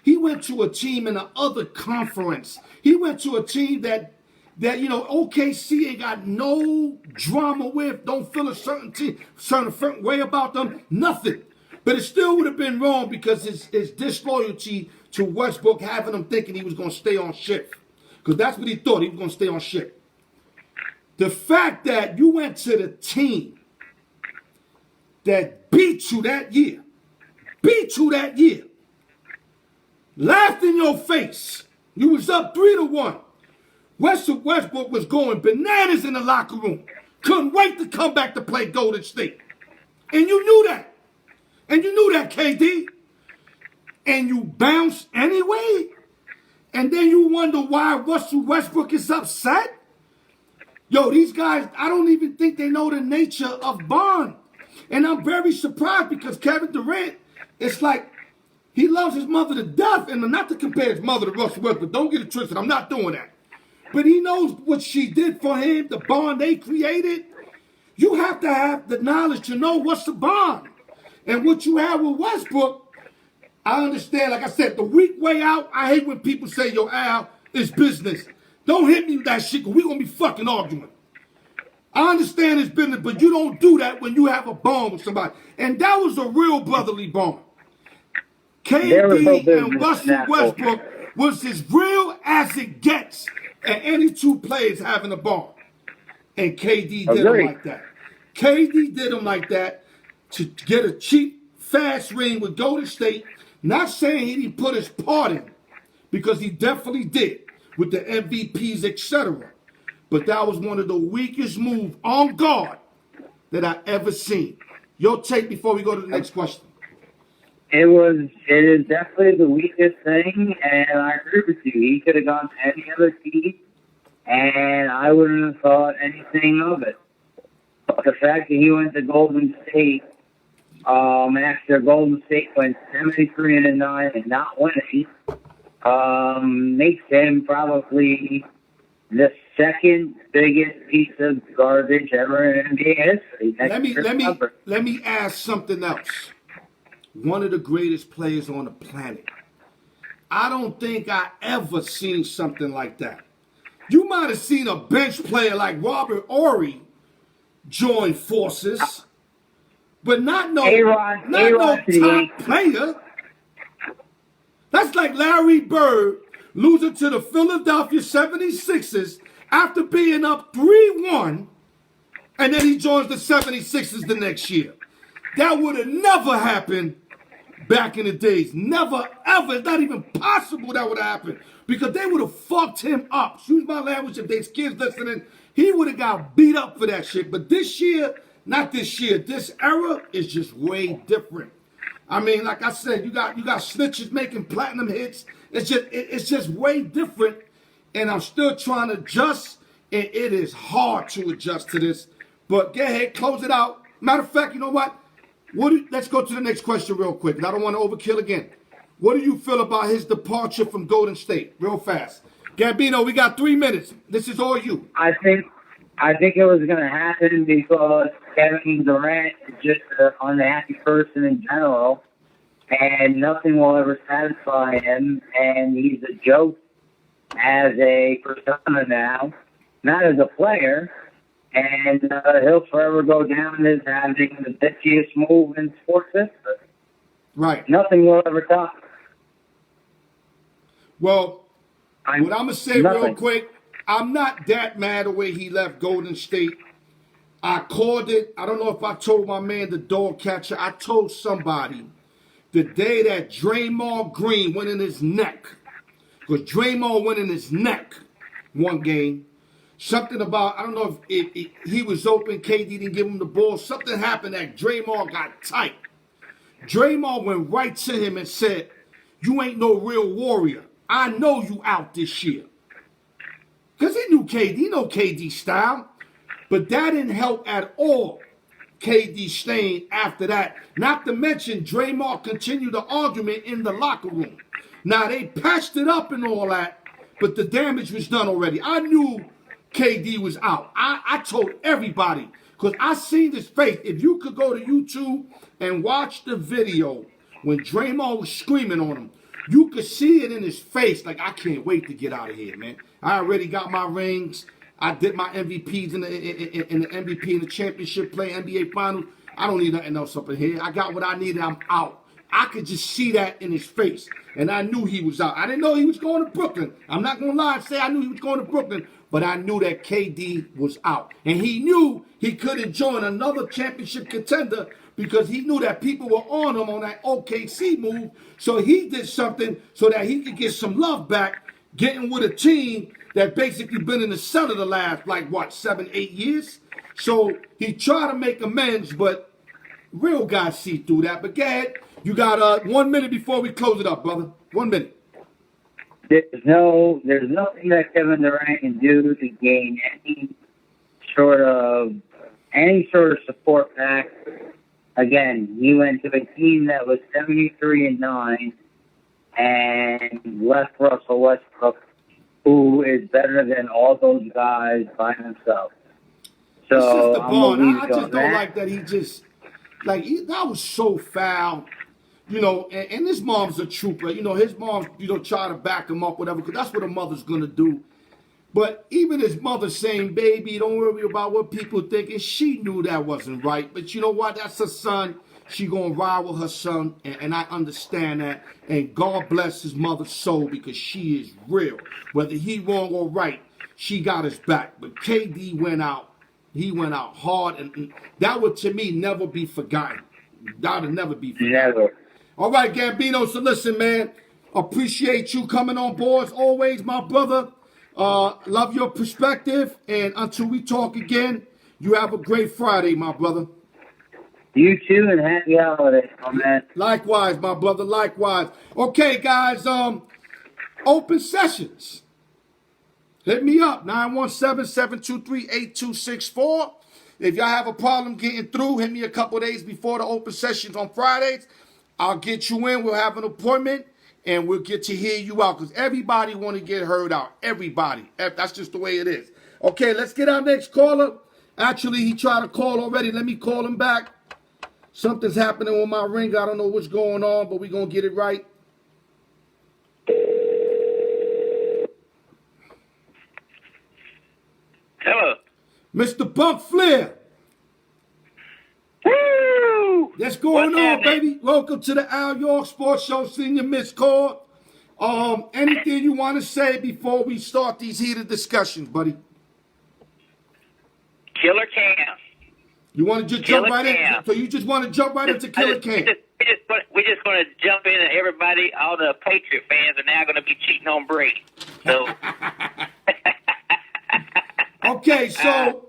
A: He went to a team in the other conference. He went to a team that OKC ain't got no drama with, don't feel a certain way about them, nothing. But it still would have been wrong because it's disloyalty to Westbrook having him thinking he was going to stay on shift. Because that's what he thought, he was going to stay on shift. The fact that you went to the team that beat you that year, laughed in your face. You was up 3-1. Westbrook was going bananas in the locker room. Couldn't wait to come back to play Golden State. And you knew that. And you knew that, KD. And you bounced anyway? And then you wonder why Russell Westbrook is upset? Yo, these guys, I don't even think they know the nature of Bond. And I'm very surprised because Kevin Durant, it's like, he loves his mother to death, and not to compare his mother to Russell Westbrook. Don't get it twisted. I'm not doing that. But he knows what she did for him, the bond they created. You have to have the knowledge to know what's the bond. And what you have with Westbrook, I understand. Like I said, the weak way out, I hate when people say, yo, Al, it's business. Don't hit me with that shit, because we're going to be fucking arguing. I understand it's business, but you don't do that when you have a bond with somebody. And that was a real brotherly bond. KD and Russell Westbrook was as real as it gets, and any two players having a bond. And KD did him like that. KD did him like that to get a cheap, fast ring with Golden State. Not saying he didn't put his part in, because he definitely did with the MVPs, etc. But that was one of the weakest moves on guard that I ever seen. Your take before we go to the next question.
C: It is definitely the weakest thing, and I agree with you. He could have gone to any other team, and I wouldn't have thought anything of it. But the fact that he went to Golden State, after Golden State went 73-9 and not winning, makes him probably the second biggest piece of garbage ever in NBA history.
A: Let me ask something else. One of the greatest players on the planet. I don't think I ever seen something like that. You might have seen a bench player like Robert Ory join forces, but not no
C: A-Rod to the
A: top
C: Yankees.
A: player. That's like Larry Bird losing to the Philadelphia 76ers after being up 3-1, and then he joins the 76ers the next year. That would have never happened back in the days. Never, ever. It's not even possible that would have happened because they would have fucked him up. Excuse my language if there's kids listening. He would have got beat up for that shit. But this year, not this year, this era is just way different. I mean, like I said, you got snitches making platinum hits. It's just way different. And I'm still trying to adjust, and it is hard to adjust to this. But go ahead, close it out. Matter of fact, you know what? Let's go to the next question real quick. I don't want to overkill again. What do you feel about his departure from Golden State? Real fast. Gambino, we got 3 minutes. This is all you.
C: I think it was going to happen because Kevin Durant is just an unhappy person in general, and nothing will ever satisfy him, and he's a joke as a persona now, not as a player, and he'll forever go down as having the bitchiest move in sports history.
A: Right.
C: Nothing will ever top.
A: Well, what I'm going to say real
C: Nothing.
A: quick, I'm not that mad the way he left Golden State. I called it. I don't know if I told my man, the dog catcher. I told somebody the day that Draymond Green went in his neck, because Draymond went in his neck one game. Something about, I don't know if he was open, KD didn't give him the ball. Something happened that Draymond got tight. Draymond went right to him and said, "You ain't no real warrior. I know you out this year." Because he knew KD, he know KD style. But that didn't help at all KD staying after that. Not to mention, Draymond continued the argument in the locker room. Now, they patched it up and all that, but the damage was done already. I knew KD was out. I told everybody, because I seen his face. If you could go to YouTube and watch the video when Draymond was screaming on him, you could see it in his face. Like, I can't wait to get out of here, man. I already got my rings. I did my MVPs in the MVP in the championship play, NBA Finals. I don't need nothing else up in here. I got what I needed. I'm out. I could just see that in his face, and I knew he was out. I didn't know he was going to Brooklyn. I'm not going to lie and say I knew he was going to Brooklyn, but I knew that KD was out. And he knew he couldn't join another championship contender because he knew that people were on him on that OKC move, so he did something so that he could get some love back, getting with a team that basically been in the cellar the last, 7, 8 years. So he tried to make amends, but real guys see through that. But go ahead. You got 1 minute before we close it up, brother. 1 minute.
C: There's nothing that Kevin Durant can do to gain any sort of support back. Again, he went to a team that was 73-9 and left Russell Westbrook, who is better than all those guys by himself. So
A: I just don't like that he just, that was so foul. And his mom's a trooper. His mom, try to back him up, whatever, because that's what a mother's going to do. But even his mother saying, "Baby, don't worry about what people think," and she knew that wasn't right. But you know what? That's her son. She going to ride with her son, and I understand that. And God bless his mother's soul because she is real. Whether he wrong or right, she got his back. But KD went out. He went out hard, and that would, to me, never be forgotten. That would never be forgotten.
C: Never.
A: All right, Gambino, so listen, man. Appreciate you coming on board as always, my brother. Love your perspective, and until we talk again, you have a great Friday, my brother.
C: You too, and happy holidays, my man.
A: Likewise, my brother, likewise. Okay, guys, open sessions. Hit me up, 917-723-8264. If y'all have a problem getting through, hit me a couple days before the open sessions on Fridays. I'll get you in. We'll have an appointment, and we'll get to hear you out because everybody want to get heard out. Everybody. That's just the way it is. Okay, let's get our next caller. Actually, he tried to call already. Let me call him back. Something's happening with my ring. I don't know what's going on, but we're going to get it right. Mr. Buck Flair.
D: Woo!
A: What's going
D: What's
A: on,
D: happening?
A: baby? Welcome to the Al York Sports Show, Senior Miss Cord. Anything you want to say before we start these heated discussions, buddy?
D: Killer Cam.
A: You want to just
D: Killer
A: jump right
D: Cam.
A: in? So you just want to jump right into Killer Cam?
D: We're just going to jump in, and everybody, all the Patriot fans are now going to be cheating on Brady. So,
A: Okay, so,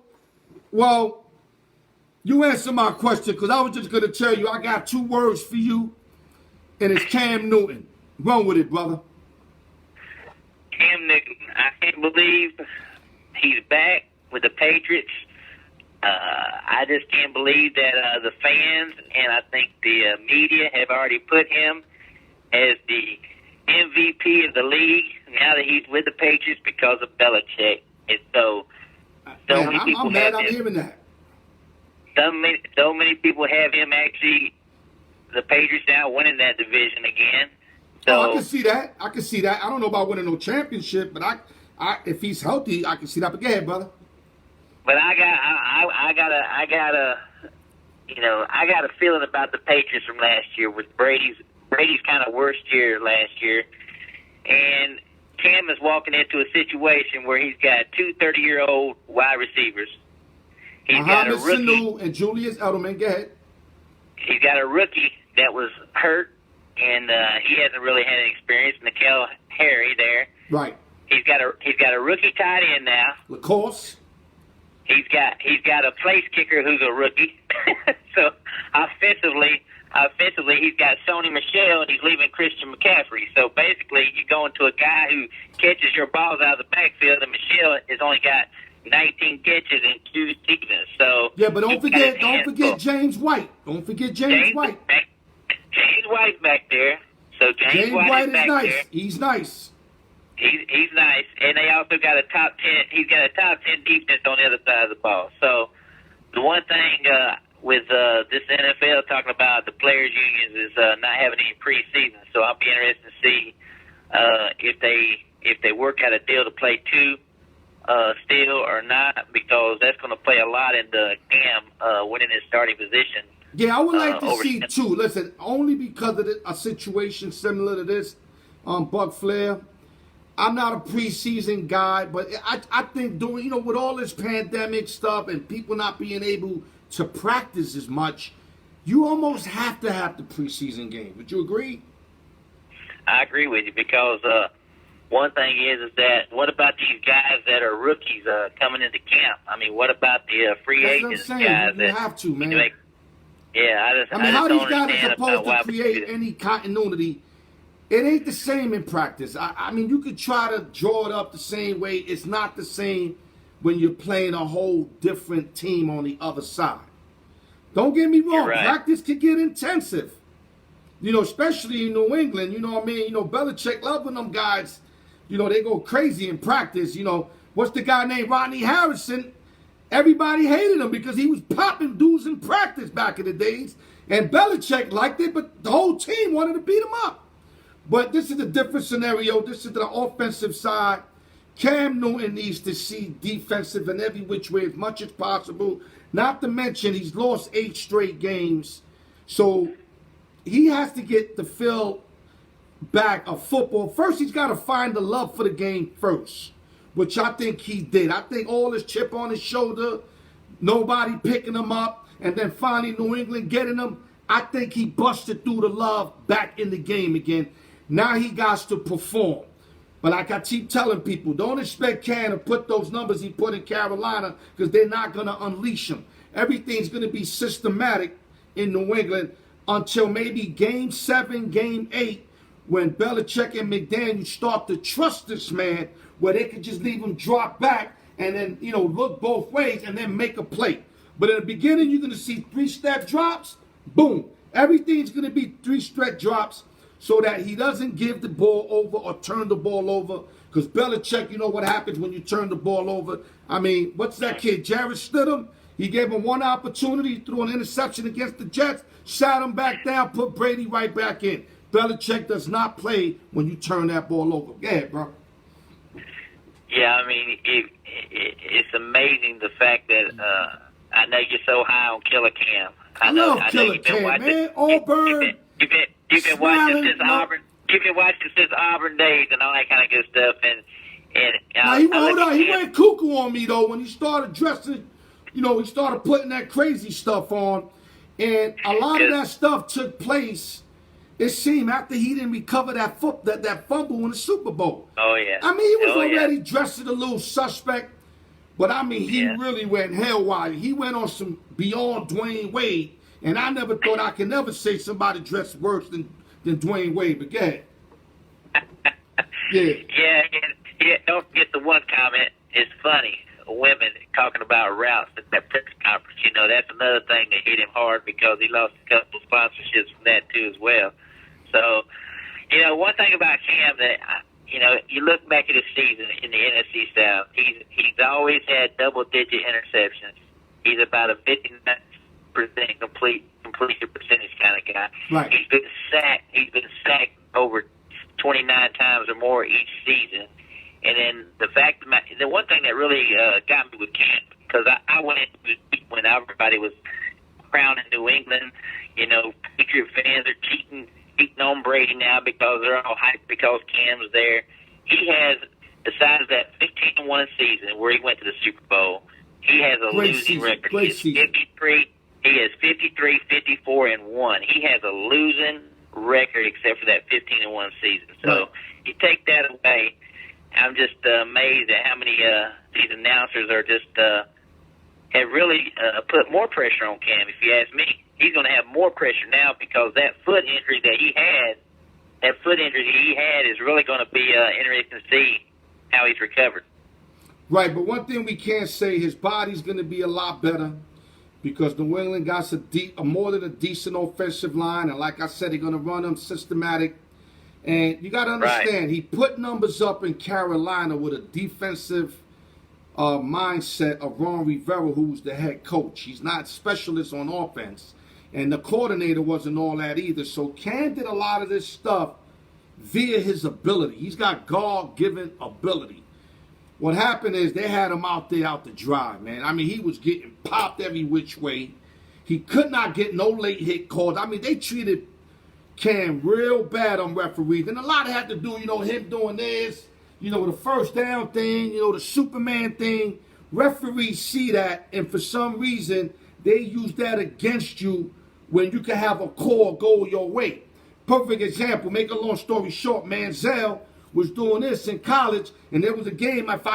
A: well, you answer my question because I was just going to tell you I got 2 words for you, and it's Cam Newton. Run with it, brother.
D: Cam Newton, I can't believe he's back with the Patriots. I just can't believe that the fans and I think the media have already put him as the MVP of the league now that he's with the Patriots because of Belichick. And so
A: Man,
D: many people
A: I'm mad
D: have
A: I'm
D: him.
A: hearing that.
D: So many people have him actually, the Patriots now winning that division again. So
A: I can see that. I don't know about winning no championship, but I if he's healthy, I can see that. But go ahead, brother.
D: But I got a feeling about the Patriots from last year with Brady's kind of worst year last year, and Cam is walking into a situation where he's got 2 30-year-old wide receivers. He's got a
A: Muhammad
D: rookie.
A: Sanu and Julius Edelman. Go ahead.
D: He's got a rookie that was hurt, and he hasn't really had any experience. N'Keal Harry there.
A: Right.
D: He's got a rookie tight end now.
A: Lacoste.
D: He's got a place kicker who's a rookie. So offensively, he's got Sony Michel and he's leaving Christian McCaffrey. So basically, you're going to a guy who catches your balls out of the backfield, and Michel has only got 19 catches and 2 seasons. So
A: Yeah, but don't
D: he's got
A: forget
D: his hands full.
A: James White. Don't forget James White.
D: James White's back there. So James White is
A: is
D: back
A: nice.
D: there.
A: He's nice.
D: He's nice, and they also got a top 10. He's got a top 10 defense on the other side of the ball. So the one thing with this NFL talking about the players' unions is not having any preseason. So I'll be interested to see if they work out a deal to play 2 still or not, because that's going to play a lot into Cam winning his starting position.
A: Yeah, I would like to
D: over
A: see
D: him.
A: 2. Listen, only because of a situation similar to this, Buck Flair. I'm not a preseason guy, but I think doing, with all this pandemic stuff and people not being able to practice as much, you almost have to have the preseason game. Would you agree?
D: I agree with you, because one thing is that what about these guys that are rookies coming into camp? I mean, what about the free
A: That's what I'm
D: agents
A: saying.
D: guys
A: You
D: that
A: have to, man.
D: I
A: I mean, how
D: just
A: these
D: don't
A: guys are
D: understand
A: supposed
D: about why
A: to
D: we do
A: create
D: that.
A: any continuity? It ain't the same in practice. I mean, you could try to draw it up the same way. It's not the same when you're playing a whole different team on the other side. Don't get me wrong.
D: You're right.
A: Practice can get intensive. Especially in New England. You know what I mean? Belichick loving them guys. They go crazy in practice. What's the guy named Rodney Harrison? Everybody hated him because he was popping dudes in practice back in the days. And Belichick liked it, but the whole team wanted to beat him up. But this is a different scenario. This is the offensive side. Cam Newton needs to see defensive in every which way as much as possible. Not to mention he's lost 8 straight games. So he has to get the feel back of football. First, he's got to find the love for the game first, which I think he did. I think all his chip on his shoulder, nobody picking him up, and then finally New England getting him. I think he busted through the love back in the game again. Now he got to perform. But like I keep telling people, don't expect Cam to put those numbers he put in Carolina, because they're not going to unleash him. Everything's going to be systematic in New England until maybe Game 7, Game 8, when Belichick and McDaniel start to trust this man, where they can just leave him drop back and then, look both ways and then make a play. But in the beginning, you're going to see 3-step drops. Boom. Everything's going to be 3-step drops, so that he doesn't give the ball over or turn the ball over. Because Belichick, you know what happens when you turn the ball over. I mean, what's that kid, Jarrett Stidham? He gave him one opportunity, threw an interception against the Jets, sat him back down, put Brady right back in. Belichick does not play when you turn that ball over. Go ahead, bro.
D: Yeah, I mean, it's amazing the fact that I know you're so high on Killer Cam.
A: I love Killer Cam, man. Auburn.
D: You've been watching since Auburn. You've been watching since Auburn days and all that kind of good stuff.
A: He went cuckoo on me though when he started dressing. You know, he started putting that crazy stuff on, and a lot of that stuff took place. It seemed after he didn't recover that fumble in the Super Bowl.
D: Oh yeah.
A: I mean, he was already dressed as a little suspect, but I mean, he really went hell wild. He went on some beyond Dwayne Wade, and I never thought I could never say somebody dressed worse than Dwayne Wade. But go ahead.
D: Yeah. Don't forget the one comment. It's funny. Women talking about routes at that press conference. You know, that's another thing that hit him hard because he lost a couple of sponsorships from that too as well. So, you know, one thing about Cam that, you know, you look back at his season in the NFC South, he's always had double-digit interceptions. He's about a 59% completion percentage kind of guy.
A: Right.
D: He's been sacked over 29 times or more each season. And then the one thing that really got me with Cam, because I went into it when everybody was crowning New England, you know, Patriot fans are cheating on Brady now because they're all hyped because Cam's there. He has, besides that 15-1 season where he went to the Super Bowl, he has a losing record. He has 53, 54, and 1. He has a losing record except for that 15-1 season. So you take that away. I'm just amazed at how many these announcers are just have really put more pressure on Cam. If you ask me, he's going to have more pressure now because that foot injury that he had is really going to be interesting to see how he's recovered.
A: Right, but one thing we can't say, his body's going to be a lot better because New England got a more than a decent offensive line, and like I said, they're going to run them systematic. And you got to understand, he put numbers up in Carolina with a defensive mindset of Ron Rivera, who's the head coach. He's not specialist on offense, and the coordinator wasn't all that either. So Cam did a lot of this stuff via his ability. He's got God-given ability. What happened is they had him out there out to dry, man. I mean, he was getting popped every which way. He could not get no late hit calls. I mean, they treated Cam real bad on referees. And a lot had to do, you know, him doing this, you know, the first down thing, you know, the Superman thing. Referees see that, and for some reason, they use that against you when you can have a call go your way. Perfect example, make a long story short, Manziel was doing this in college, and there was a game, if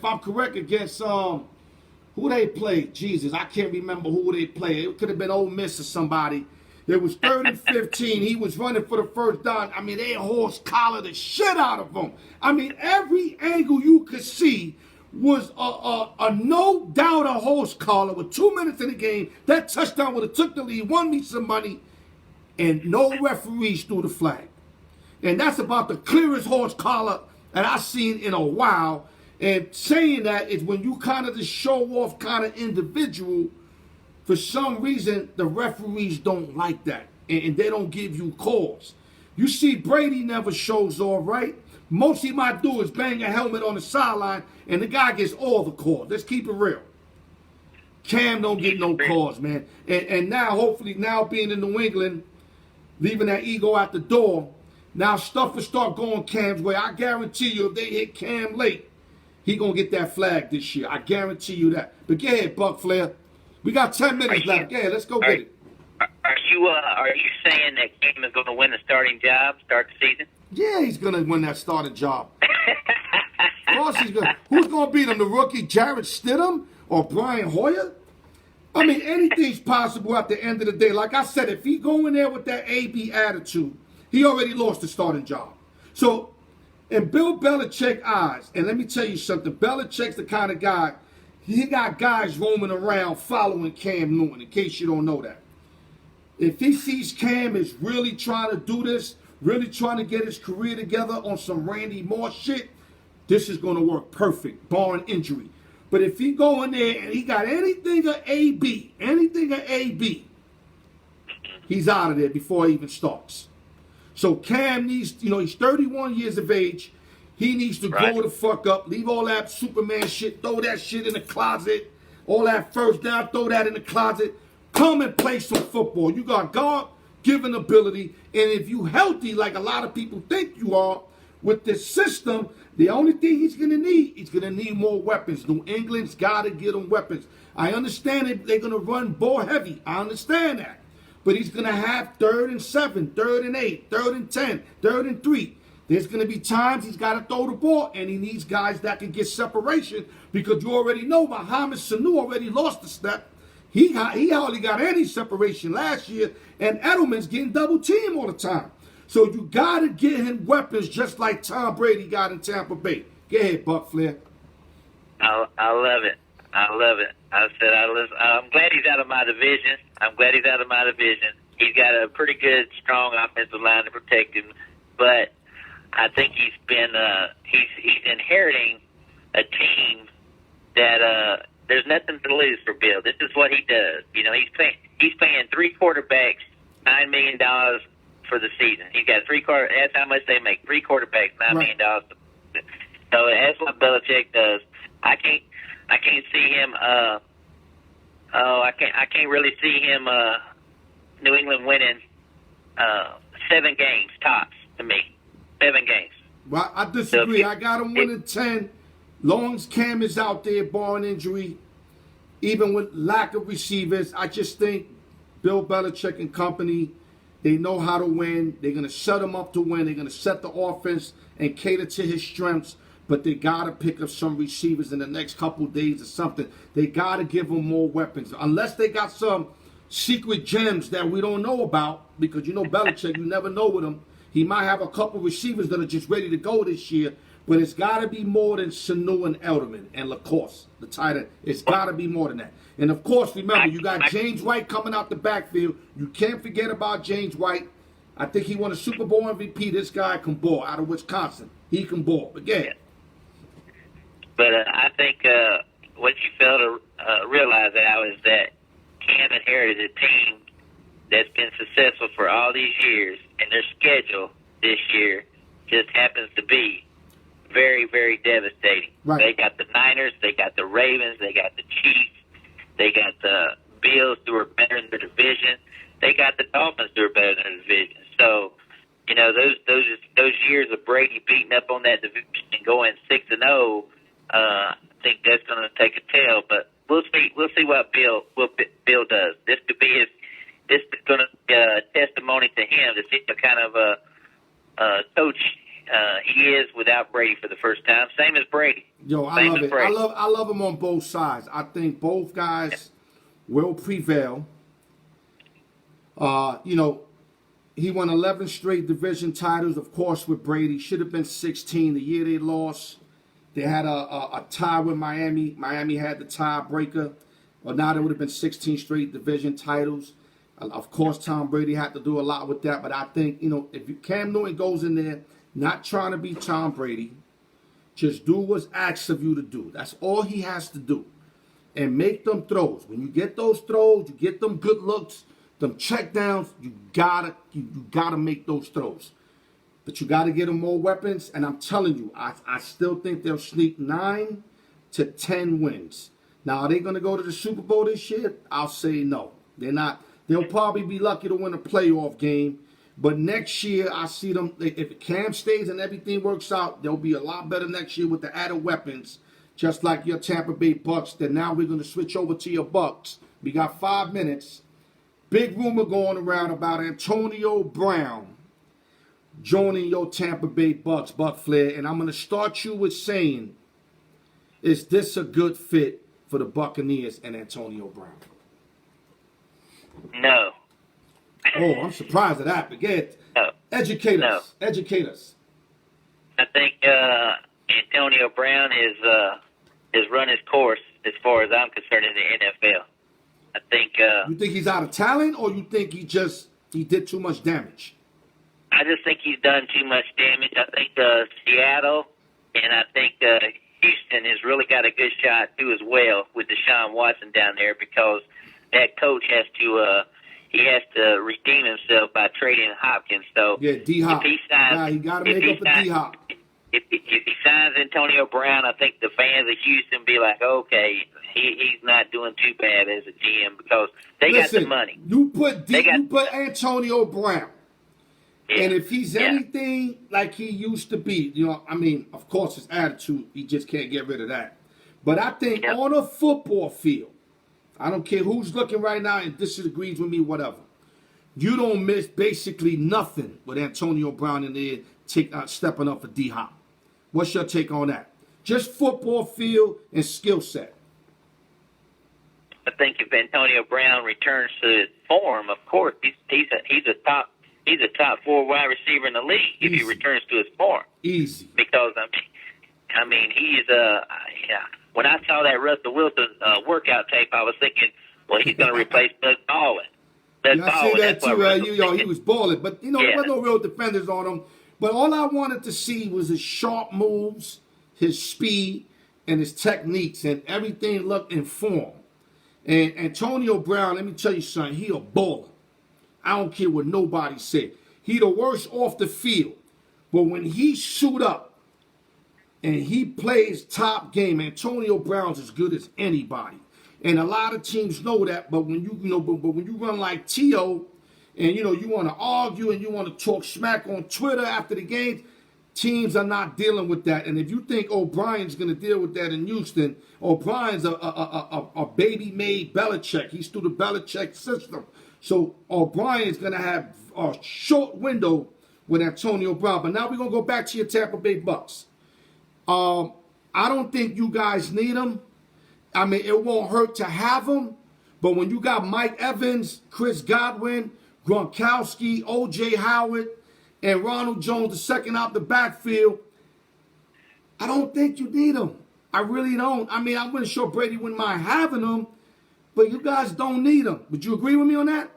A: I'm correct, against who they played. Jesus, I can't remember who they played. It could have been Ole Miss or somebody. It was 3rd and 15. He was running for the first down. I mean, they horse collared the shit out of him. I mean, every angle you could see was a no doubt a horse collar with 2 minutes in the game. That touchdown would have took the lead, won me some money, and no referees threw the flag. And that's about the clearest horse collar that I've seen in a while. And saying that is when you kind of just show off kind of individual, for some reason, the referees don't like that. And they don't give you calls. You see, Brady never shows off, right? Most he might do is bang a helmet on the sideline, and the guy gets all the calls. Let's keep it real. Cam don't get no calls, man. And now, hopefully, now being in New England, leaving that ego at the door, now stuff will start going Cam's way. I guarantee you, if they hit Cam late, he going to get that flag this year. I guarantee you that. But go ahead, Buck Flair. We got 10 minutes left. Yeah, let's go get it.
D: Are you saying that Cam is going to win the starting job, start the season?
A: Yeah, he's going to win that starting job. Of course he's going to. Who's going to beat him, the rookie Jarrett Stidham or Brian Hoyer? I mean, anything's possible at the end of the day. Like I said, if he go in there with that AB attitude, he already lost the starting job. So, in Bill Belichick's eyes, and let me tell you something, Belichick's the kind of guy, he got guys roaming around following Cam Newton, in case you don't know that. If he sees Cam is really trying to do this, really trying to get his career together on some Randy Moss shit, this is going to work perfect, barring injury. But if he go in there and he got anything of AB, he's out of there before he even starts. So Cam needs, you know, he's 31 years of age. He needs to grow the fuck up. Leave all that Superman shit. Throw that shit in the closet. All that first down, throw that in the closet. Come and play some football. You got God-given ability. And if you healthy, like a lot of people think you are, with this system, the only thing he's going to need more weapons. New England's got to get him weapons. I understand it. They're going to run ball heavy. I understand that. But he's going to have 3rd and 7, 3rd and 8, 3rd and 10, 3rd and 3. There's going to be times he's got to throw the ball, and he needs guys that can get separation, because you already know Mohamed Sanu already lost a step. He hardly got any separation last year, and Edelman's getting double teamed all the time. So you got to get him weapons just like Tom Brady got in Tampa Bay. Go ahead, Buck Flair.
D: I love it. I love it. I'm glad he's out of my division. He's got a pretty good, strong offensive line to protect him, but I think he's he's inheriting a team that there's nothing to lose for Bill. This is what he does. You know, he's paying 3 quarterbacks $9 million for the season. He's got 3 quarterbacks. That's how much they make. 3 quarterbacks, $9 million. So that's what Belichick does. I can't see him. I can't really see him. New England winning 7 games tops to me. 7 games.
A: Well, I disagree. I got him winning 10. Long as Cam is out there, barring injury, even with lack of receivers, I just think Bill Belichick and company, they know how to win. They're going to set him up to win. They're going to set the offense and cater to his strengths. But they got to pick up some receivers in the next couple of days or something. They got to give them more weapons. Unless they got some secret gems that we don't know about, because you know Belichick, you never know with him. He might have a couple receivers that are just ready to go this year, but it's got to be more than Sanu and Edelman and Lacoste, the tight end. It's got to be more than that. And, of course, remember, you got James White coming out the backfield. You can't forget about James White. I think he won a Super Bowl MVP. This guy can ball out of Wisconsin. He can ball. Again.
D: But I think what you fail to realize now is that Cam inherited a team that's been successful for all these years, and their schedule this year just happens to be very, very devastating.
A: Right.
D: They got the Niners, they got the Ravens, they got the Chiefs, they got the Bills who are better in their division, they got the Dolphins who are better in their division. So, you know, those years of Brady beating up on that division and going 6-0, I think that's going to take a tail. But we'll see what Bill does. This is going to be a testimony to him to see what kind of coach he is without Brady for the first time. Same as Brady.
A: Yo, I love it. I love him on both sides. I think both guys will prevail. You know, he won 11 straight division titles, of course, with Brady. Should have been 16 the year they lost. They had a tie with Miami. Miami had the tiebreaker. Well, now there would have been 16 straight division titles. Of course, Tom Brady had to do a lot with that. But I think, you know, if Cam Newton goes in there not trying to be Tom Brady, just do what's asked of you to do. That's all he has to do. And make them throws. When you get those throws, you get them good looks, them check downs, you gotta make those throws. But you got to get them more weapons. And I'm telling you, I still think they'll sneak 9 to 10 wins. Now, are they going to go to the Super Bowl this year? I'll say no. They're not. They'll probably be lucky to win a playoff game. But next year, I see them. If Cam stays and everything works out, they'll be a lot better next year with the added weapons. Just like your Tampa Bay Bucks. Then now we're going to switch over to your Bucks. We got 5 minutes. Big rumor going around about Antonio Brown joining your Tampa Bay Bucks, Buck Flair. And I'm going to start you with saying, is this a good fit for the Buccaneers and Antonio Brown?
D: No.
A: Oh, I'm surprised at that. Forget.
D: No.
A: Educate us. No. Educate us.
D: I think Antonio Brown has run his course as far as I'm concerned in the NFL. I think.
A: You think he's out of talent, or you think he did too much damage?
D: I just think he's done too much damage. I think Seattle and I think Houston has really got a good shot too as well with Deshaun Watson down there, because that coach has to redeem himself by trading Hopkins. So
A: yeah, D-Hop.
D: If he signs,
A: he got to make up for D-Hop.
D: if he signs Antonio Brown, I think the fans of Houston be like, okay, he's not doing too bad as a GM because they got the money.
A: You put Antonio Brown.
D: Yeah.
A: And if he's anything like he used to be, I mean, of course, his attitude, he just can't get rid of that. But I think on a football field, I don't care who's looking right now and disagrees with me, whatever. You don't miss basically nothing with Antonio Brown in there stepping up for D-Hop. What's your take on that? Just football field and skill set.
D: I think if Antonio Brown returns to his form, of course, he's a top 4 wide receiver in the league if he returns to his form.
A: Easy.
D: Because I mean, he is when I saw that Russell Wilson workout tape, I was thinking, well, he's going to replace Doug Baldwin.
A: I see that too. He was balling, but there wasn't no real defenders on him. But all I wanted to see was his sharp moves, his speed, and his techniques, and everything looked in form. And Antonio Brown, let me tell you something, he a baller. I don't care what nobody said. He the worst off the field. But when he suit up and he plays top game, Antonio Brown's as good as anybody. And a lot of teams know that, but when when you run like T.O., and you want to argue and you want to talk smack on Twitter after the game, teams are not dealing with that. And if you think O'Brien's going to deal with that in Houston, O'Brien's a baby-made Belichick. He's through the Belichick system. So O'Brien's going to have a short window with Antonio Brown. But now we're going to go back to your Tampa Bay Bucks. I don't think you guys need him. I mean, it won't hurt to have him. But when you got Mike Evans, Chris Godwin, Gronkowski, O.J. Howard, and Ronald Jones II out the backfield, I don't think you need them. I really don't. I mean, I'm sure Brady wouldn't mind having them, but you guys don't need them. Would you agree with me on that?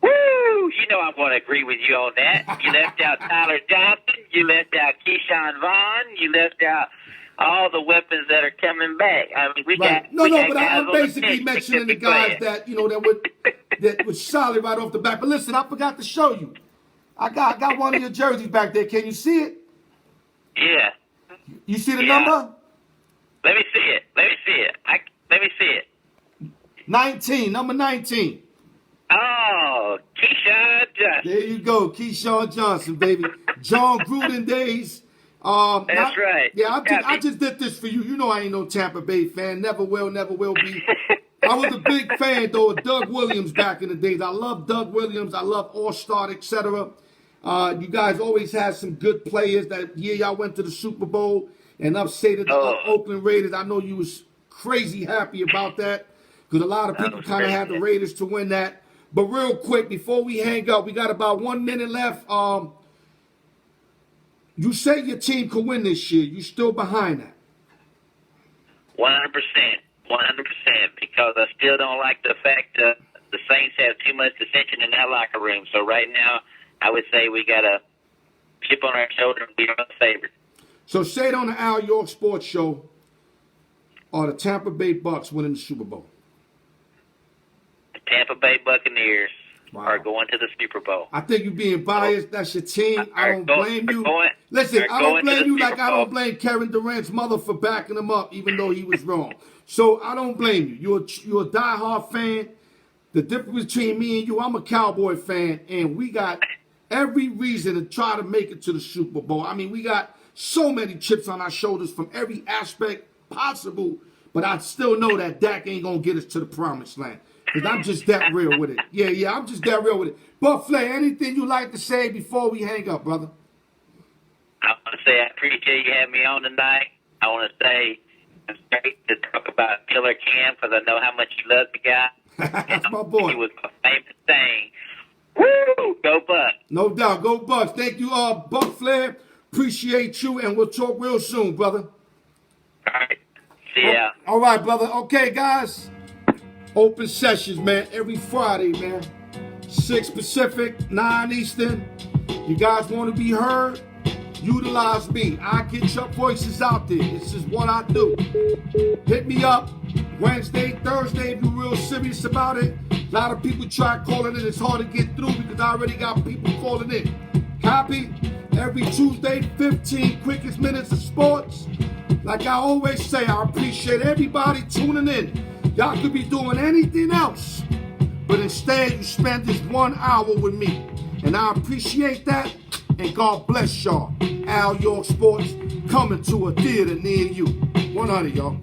D: Woo! You know I'm going to agree with you on that. You left out Tyler Johnson. You left out Keyshawn Vaughn. You left out all the weapons that are coming back. I mean,
A: but I'm basically mentioning the guys that that was solid right off the bat. But listen, I forgot to show you. I got one of your jerseys back there. Can you see it?
D: Yeah.
A: You see the number?
D: Let me see it. Let me see it.
A: 19, number 19.
D: Oh, Keyshawn Johnson.
A: There you go, Keyshawn Johnson, baby. John Gruden days.
D: That's right.
A: Yeah, I just did this for you. You know I ain't no Tampa Bay fan. Never will be. I was a big fan, though, of Doug Williams back in the days. I love Doug Williams. I love All-Star, etc. You guys always had some good players. That year y'all went to the Super Bowl and upset the Oakland Raiders. I know you was crazy happy about that because a lot of people kind of had the Raiders to win that. But real quick, before we hang up, we got about 1 minute left. You say your team could win this year. You still behind that?
D: 100%, because I still don't like the fact that the Saints have too much dissension in that locker room. So right now, I would say we got a chip on our shoulder and be our favorite.
A: So say it on the Al York Sports Show, are the Tampa Bay Bucks winning the Super Bowl?
D: The Tampa Bay Buccaneers are going to the Super Bowl.
A: I think you're being biased. That's your team. I don't blame you. Listen, I don't blame you like I don't blame Kevin Durant's mother for backing him up, even though he was wrong. So I don't blame you. You're a diehard fan. The difference between me and you, I'm a Cowboy fan, and we got every reason to try to make it to the Super Bowl. I mean, we got so many chips on our shoulders from every aspect possible, but I still know that Dak ain't going to get us to the promised land. Because I'm just that real with it. Yeah, I'm just that real with it. Buck Flay, anything you like to say before we hang up, brother?
D: I want to say I appreciate you having me on tonight. I want to say it's great to talk about Killer Cam because I know how much you love the guy.
A: That's my boy.
D: He was my favorite thing. Woo! Go Bucks.
A: No doubt. Go Bucks. Thank you, Buck Flair. Appreciate you, and we'll talk real soon, brother.
D: All right. See ya.
A: All right, brother. Okay, guys. Open sessions, man, every Friday, man. 6 Pacific, 9 Eastern. You guys want to be heard? Utilize me. I get your voices out there. This is what I do. Hit me up Wednesday, Thursday if you're real serious about it. A lot of people try calling in. It's hard to get through because I already got people calling in. Copy? every Tuesday, 15 quickest minutes of sports. Like I always say, I appreciate everybody tuning in. Y'all could be doing anything else, but instead you spend this 1 hour with me. And I appreciate that, and God bless y'all. Al York Sports, coming to a theater near you. 100, y'all.